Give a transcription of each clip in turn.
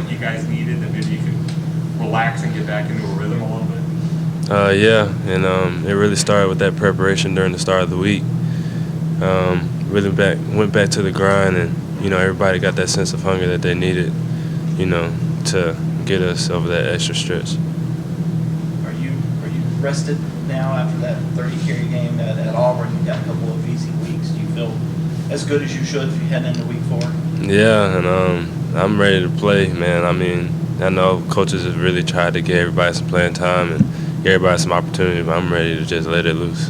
what you guys needed, that maybe you could relax and get back into a rhythm a little bit? Yeah, and it really started with that preparation during the start of the week. Really went back to the grind, and everybody got that sense of hunger that they needed, to get us over that extra stretch. Are you rested now after that 30-carry game at Auburn? You got a couple of easy weeks. Do you feel as good as you should if you head into week 4? Yeah, and I'm ready to play, man. I mean, I know coaches have really tried to get everybody some playing time and get everybody some opportunity, but I'm ready to just let it loose.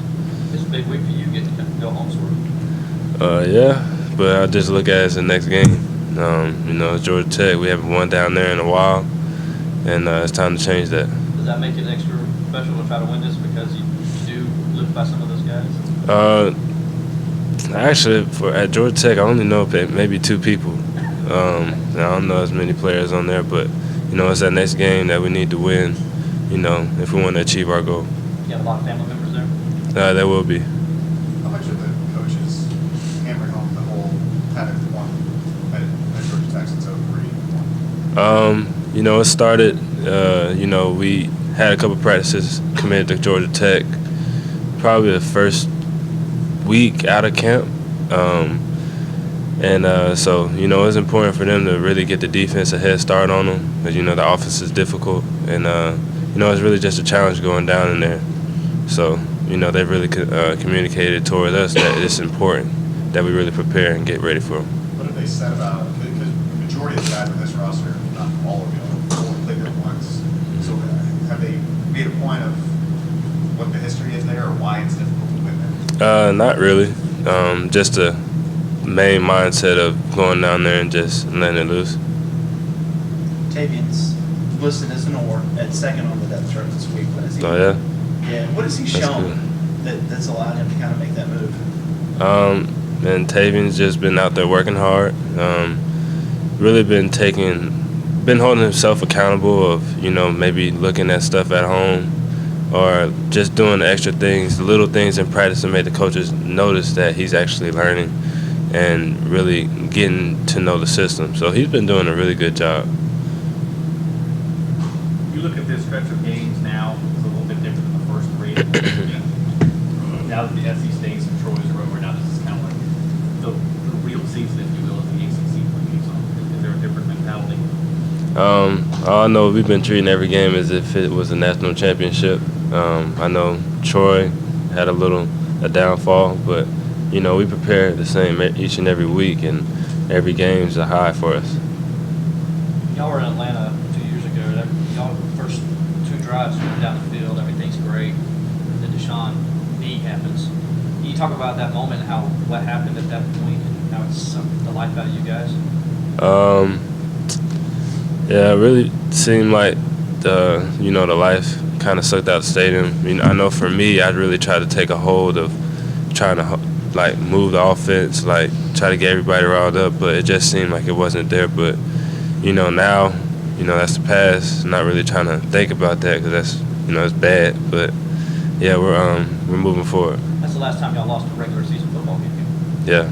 It's a big week for you, getting to go home sort of. Yeah, but I just look at it as the next game. It's Georgia Tech. We haven't won down there in a while, and it's time to change that. Does that make it extra special to try to win this because you do live by some of those guys? Actually, at Georgia Tech, I only know maybe 2 people. I don't know as many players on there, but it's that next game that we need to win. If we want to achieve our goal. You have a lot of family members there? There will be. How much of the coaches hammering home the whole kind of one at Georgia Tech since 03? It started, we had a couple practices committed to Georgia Tech, probably the first week out of camp. So, it's important for them to really get the defense a head start on them because, the offense is difficult. And, it's really just a challenge going down in there. So, they've really communicated toward us that it's important that we really prepare and get ready for them. What have they said about it? Because the majority of the guys on this roster, not all of you, only played there once. So have they made a point of what the history is there or why it's difficult to win there? Not really. Just the main mindset of going down there and just letting it loose. Tavian's listed as an oar at second on the depth chart this week. What is he? Oh, yeah? Yeah. What has he shown that's allowed him to kind of make that move? And Tavian's just been out there working hard. Really been holding himself accountable of, maybe looking at stuff at home or just doing the extra things, the little things in practice that made the coaches notice that he's actually learning and really getting to know the system. So he's been doing a really good job. You look at this stretch of games now, it's a little bit different than the first 3. Now that the SC States and Troy's are over, now this is kind of like the real season, if you will, as the ACC plays on. Is there a different mentality? I know we've been treating every game as if it was a national championship. I know Troy had a downfall, but we prepare the same each and every week, and every game's a high for us. Y'all were in Atlanta 2 years ago. Y'all first 2 drives went down the field, everything's great. Then Deshaun knee happens. Can you talk about that moment, what happened at that point, and how it sucked the life out of you guys? Yeah, it really seemed like the life kind of sucked out the stadium. I know for me, I'd really try to take a hold of trying to move the offense, try to get everybody riled up, but it just seemed like it wasn't there. But now, that's the past. I'm not really trying to think about that because that's it's bad. But yeah, we're moving forward. That's the last time y'all lost a regular season football game. Yeah.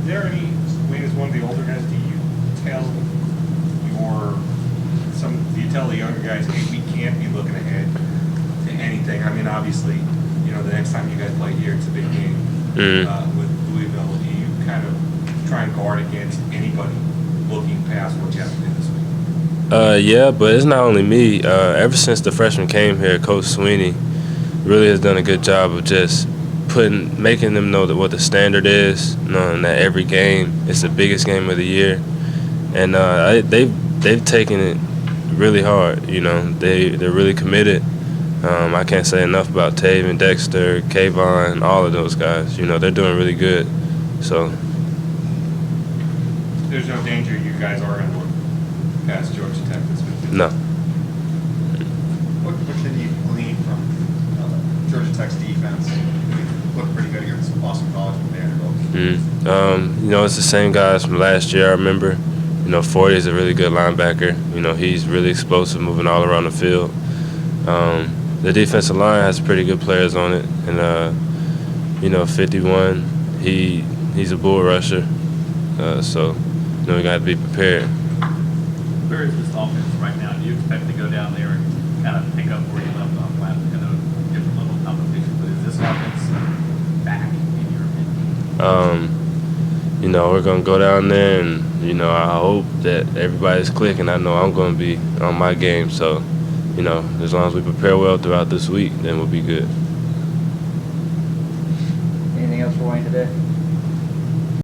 Is there any way, as one of the older guys, do you tell the younger guys, hey, we can't be looking ahead to anything? I mean, obviously, the next time you guys play here, it's a big game with Louisville. Do you kind of try and guard against anybody looking past what you have to do this week? Yeah, but it's not only me. Ever since the freshman came here, Coach Sweeney really has done a good job of just making them know what the standard is, knowing that every game is the biggest game of the year, and they've taken it really hard. They're really committed. I can't say enough about Tavian, Dexter, Kayvon, all of those guys. They're doing really good. So there's no danger you guys are going to look past Georgia Tech this week? No. What can you glean from Georgia Tech's defense? They look pretty good against Boston College and Vanderbilt. It's the same guys from last year. I remember. Forty is a really good linebacker. He's really explosive, moving all around the field. The defensive line has pretty good players on it, and 51, he's a bull rusher. So we got to be prepared. Where is this offense right now? Do you expect to go down there and kind of pick up where you left off last? I know different level of competition, but is this offense back in your opinion? We're going to go down there and, I hope that everybody's clicking. I know I'm going to be on my game. So, as long as we prepare well throughout this week, then we'll be good. Anything else for Wayne today?